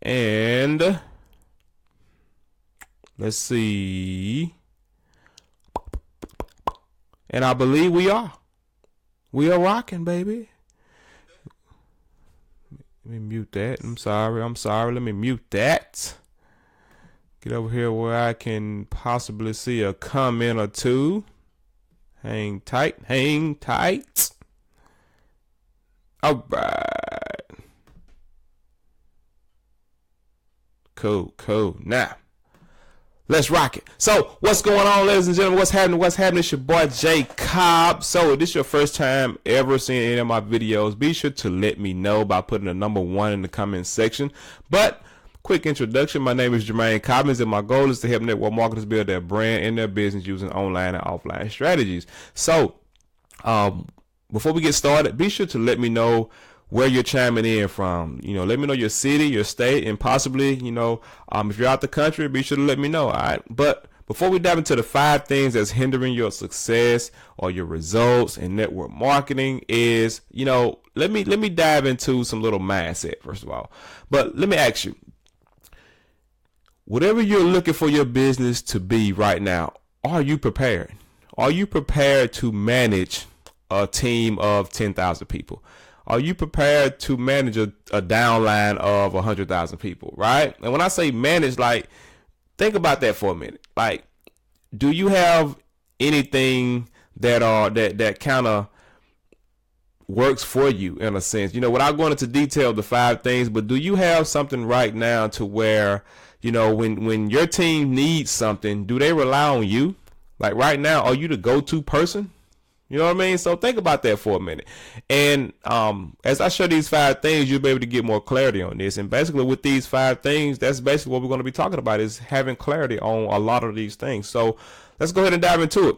And let's see. And I believe we are. We are rocking, baby. Let me mute that. I'm sorry. Let me mute that. Get over here where I can possibly see a comment or two. Hang tight. All right. Cool. Now, let's rock it. So, what's going on, ladies and gentlemen? What's happening? It's your boy, Jay Cobb. So, if this is your first time ever seeing any of my videos, be sure to let me know by putting the number 1 in the comment section. But, quick introduction. My name is Jermaine Cobbins, and my goal is to help network marketers build their brand and their business using online and offline strategies. So, before we get started, be sure to let me know where you're chiming in from. Let me know your city, your state, and possibly, if you're out the country, be sure to let me know. All right. But before we dive into the 5 things that's hindering your success or your results in network marketing is, let me dive into some little mindset first of all. But let me ask you, whatever you're looking for your business to be right now, are you prepared? Are you prepared to manage a team of 10,000 people? Are you prepared to manage a downline of 100,000 people, right? And when I say manage, like, think about that for a minute. Like, do you have anything that kind of works for you in a sense? Without going into detail of the 5 things, but do you have something right now to where, when your team needs something, do they rely on you? Like right now, are you the go-to person? You know what I mean? So think about that for a minute. And as I show these 5 things, you'll be able to get more clarity on this. And basically with these 5 things, that's basically what we're going to be talking about, is having clarity on a lot of these things. So let's go ahead and dive into it.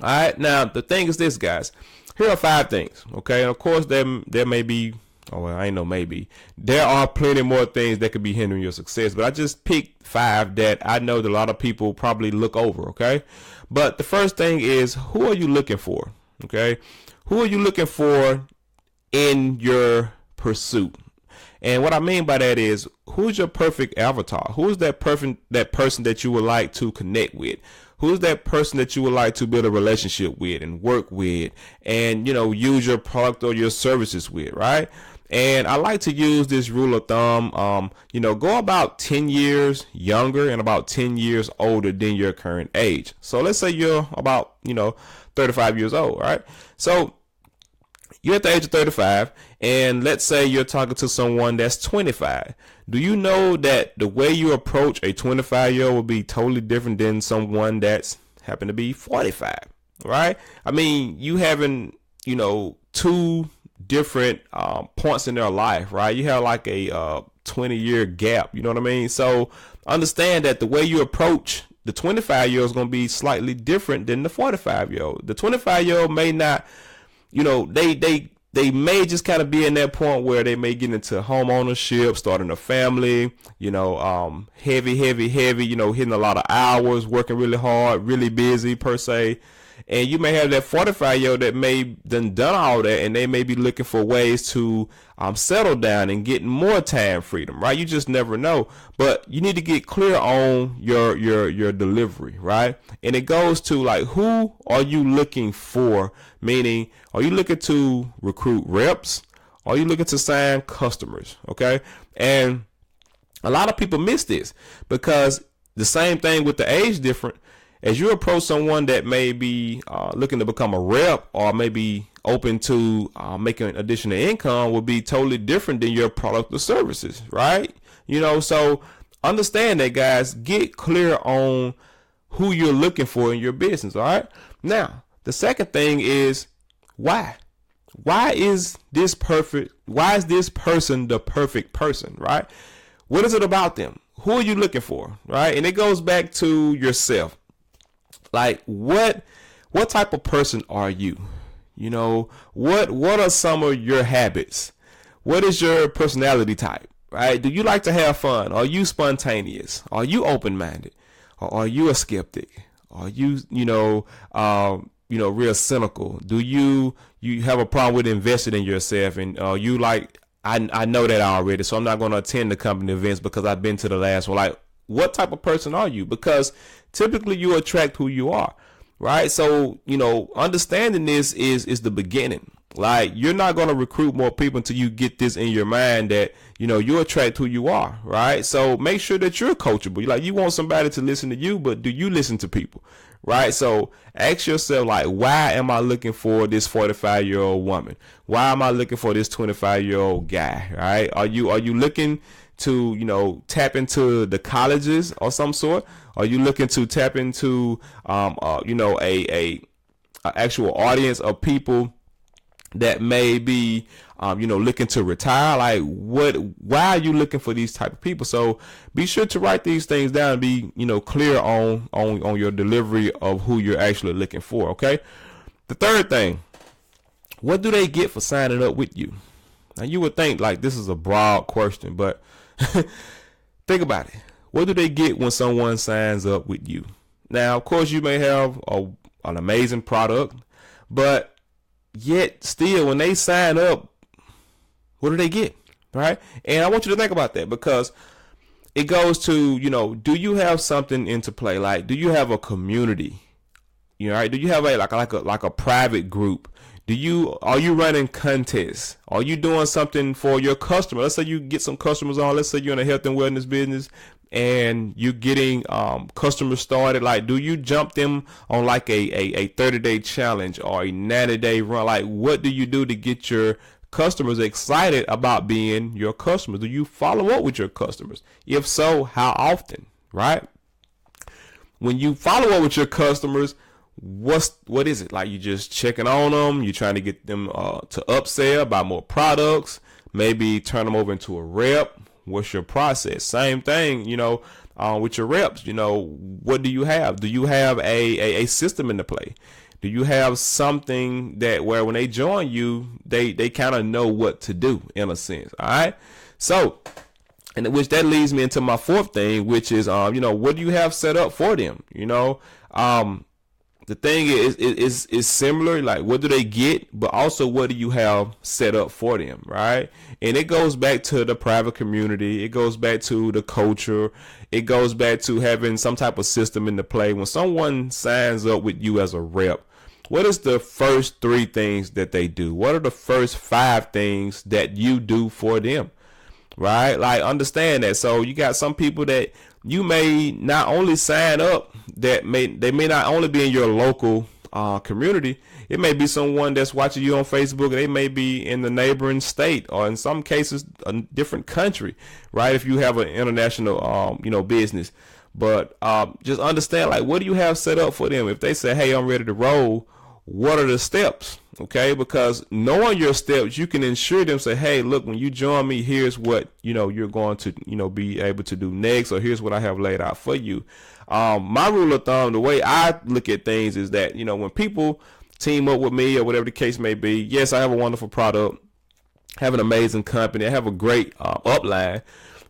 All right. Now, the thing is this, guys. Here are 5 things. Okay. And of course, there may be, there are plenty more things that could be hindering your success, but I just picked 5 that I know that a lot of people probably look over. Okay. But the first thing is, who are you looking for? Okay. Who are you looking for in your pursuit? And what I mean by that is, who's your perfect avatar? Who's that person that you would like to connect with? Who's that person that you would like to build a relationship with and work with and, use your product or your services with, right? And I like to use this rule of thumb, go about 10 years younger and about 10 years older than your current age. So let's say you're about, 35 years old, right? So you're at the age of 35, and let's say you're talking to someone that's 25. Do you know that the way you approach a 25-year-old will be totally different than someone that's happened to be 45, right? I mean, you having, 2 different points in their life, right? You have like a 20-year gap, you know what I mean? So understand that the way you approach the 25-year-old is going to be slightly different than the 45-year-old. The 25-year-old may not, they may just kind of be in that point where they may get into home ownership, starting a family, heavy, hitting a lot of hours, working really hard, really busy per se. And you may have that 45-year-old that may done all that, and they may be looking for ways to settle down and get more time freedom, right? You just never know. But you need to get clear on your delivery, right? And it goes to, like, who are you looking for? Meaning, are you looking to recruit reps? Are you looking to sign customers? Okay. And a lot of people miss this because the same thing with the age difference. As you approach someone that may be looking to become a rep or maybe open to making additional income will be totally different than your product or services, right? So understand that, guys. Get clear on who you're looking for in your business, all right? Now, the second thing is why? Why is this person the perfect person, right? What is it about them? Who are you looking for, right? And it goes back to yourself. Like, what type of person are you? What are some of your habits? What is your personality type, right? Do you like to have fun? Are you spontaneous? Are you open-minded? Or are you a skeptic? Are you, real cynical? Do you have a problem with investing in yourself? And you like I know that already, so I'm not going to attend the company events because I've been to the last one. Like, what type of person are you? Because typically you attract who you are, right? So, understanding this is the beginning. Like, you're not going to recruit more people until you get this in your mind that, you attract who you are, right? So make sure that you're coachable. Like, you want somebody to listen to you, but do you listen to people, right? So ask yourself, like, why am I looking for this 45-year-old woman? Why am I looking for this 25-year-old guy, right? Are you looking to, tap into the colleges or some sort? Are you looking to tap into, a actual audience of people that may be, looking to retire? Like, why are you looking for these type of people? So be sure to write these things down and be, clear on your delivery of who you're actually looking for. Okay. The third thing, what do they get for signing up with you? Now, you would think like this is a broad question, but think about it. What do they get when someone signs up with you? Now, of course, you may have an amazing product, but yet still, when they sign up, what do they get, right? And I want you to think about that, because it goes to, do you have something into play? Like, do you have a community? Right? Do you have like a private group? Are you running contests? Are you doing something for your customer? Let's say you get some customers on. Let's say you're in a health and wellness business and you're getting customers started. Like, do you jump them on like a 30-day challenge or a 90-day run? Like, what do you do to get your customers excited about being your customers? Do you follow up with your customers? If so, how often, right? When you follow up with your customers, what is it? Like, you just checking on them, you're trying to get them to upsell, buy more products, maybe turn them over into a rep. What's your process? Same thing, with your reps. What do you have? Do you have a system into play? Do you have something that where when they join you, they kind of know what to do, in a sense? All right. So, and which that leads me into my fourth thing, which is, what do you have set up for them? The thing is similar. Like, what do they get? But also, what do you have set up for them, right? And it goes back to the private community. It goes back to the culture. It goes back to having some type of system in the play. When someone signs up with you as a rep, what is the first 3 things that they do? What are the first 5 things that you do for them? Right? Like, understand that. So you got some people that you may not only sign up, they may not only be in your local community. It may be someone that's watching you on Facebook. They may be in the neighboring state, or in some cases a different country, right? If you have an international business. But just understand, like, what do you have set up for them? If they say, hey, I'm ready to roll, what are the steps? Okay, because knowing your steps, you can ensure them, say, hey, look, when you join me, here's what you're going to be able to do next, or here's what I have laid out for you. My rule of thumb, the way I look at things is that, when people team up with me or whatever the case may be, yes, I have a wonderful product, have an amazing company, I have a great upline,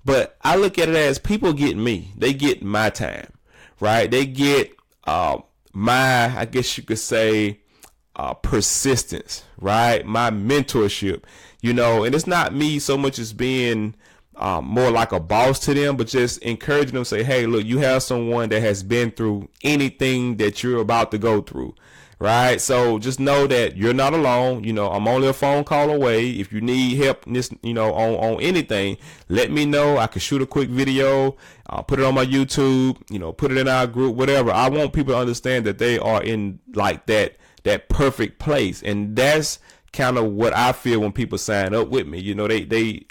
but I look at it as people get me. They get my time, right? They get my, I guess you could say, persistence, right? My mentorship, and it's not me so much as being more like a boss to them, but just encouraging them, say, hey, look, you have someone that has been through anything that you're about to go through, right? So just know that you're not alone. I'm only a phone call away. If you need help, on anything, let me know. I can shoot a quick video, put it on my YouTube, put it in our group, whatever. I want people to understand that they are in like that perfect place. And that's kind of what I feel when people sign up with me.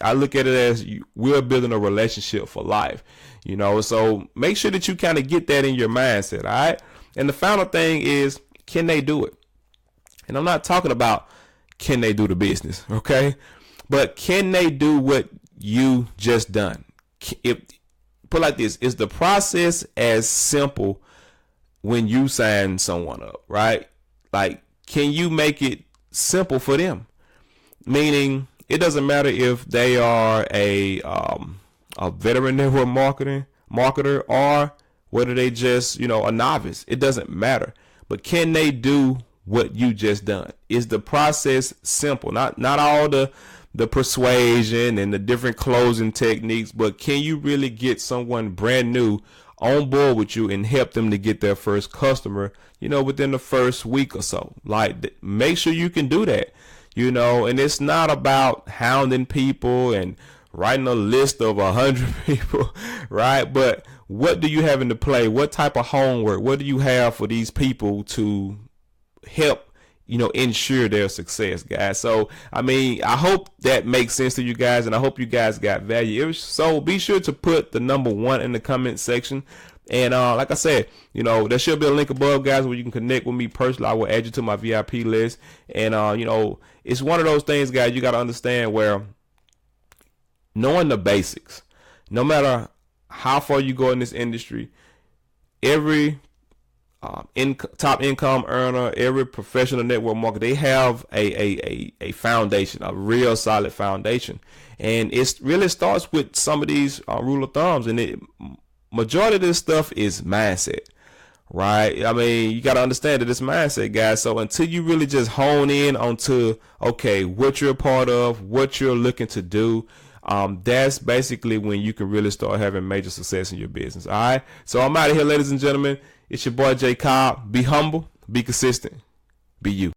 I look at it as we're building a relationship for life, so make sure that you kind of get that in your mindset. All right. And the final thing is, can they do it? And I'm not talking about can they do the business, okay? But can they do what you just done? Put like this, is the process as simple when you sign someone up, right? Like, can you make it simple for them? Meaning, it doesn't matter if they are a veteran network marketer, or whether they just, a novice. It doesn't matter. But can they do what you just done? Is the process simple? Not all the the persuasion and the different closing techniques, but can you really get someone brand new on board with you and help them to get their first customer, within the first week or so? Like, make sure you can do that, and it's not about hounding people and writing a list of 100 people, right? But what do you have in the play? What type of homework? What do you have for these people to help, ensure their success, guys? So, I hope that makes sense to you guys, and I hope you guys got value. So be sure to put the number 1 in the comment section. And like I said, there should be a link above, guys, where you can connect with me personally. I will add you to my VIP list. And, it's one of those things, guys, you got to understand where knowing the basics, no matter how far you go in this industry, every top income earner, every professional network marketer, they have a foundation, a real solid foundation. And it really starts with some of these rule of thumbs. And majority of this stuff is mindset, right? You got to understand that it's mindset, guys. So until you really just hone in onto, okay, what you're a part of, what you're looking to do, that's basically when you can really start having major success in your business. All right. So I'm out of here, ladies and gentlemen. It's your boy Jay Cobb. Be humble, be consistent, be you.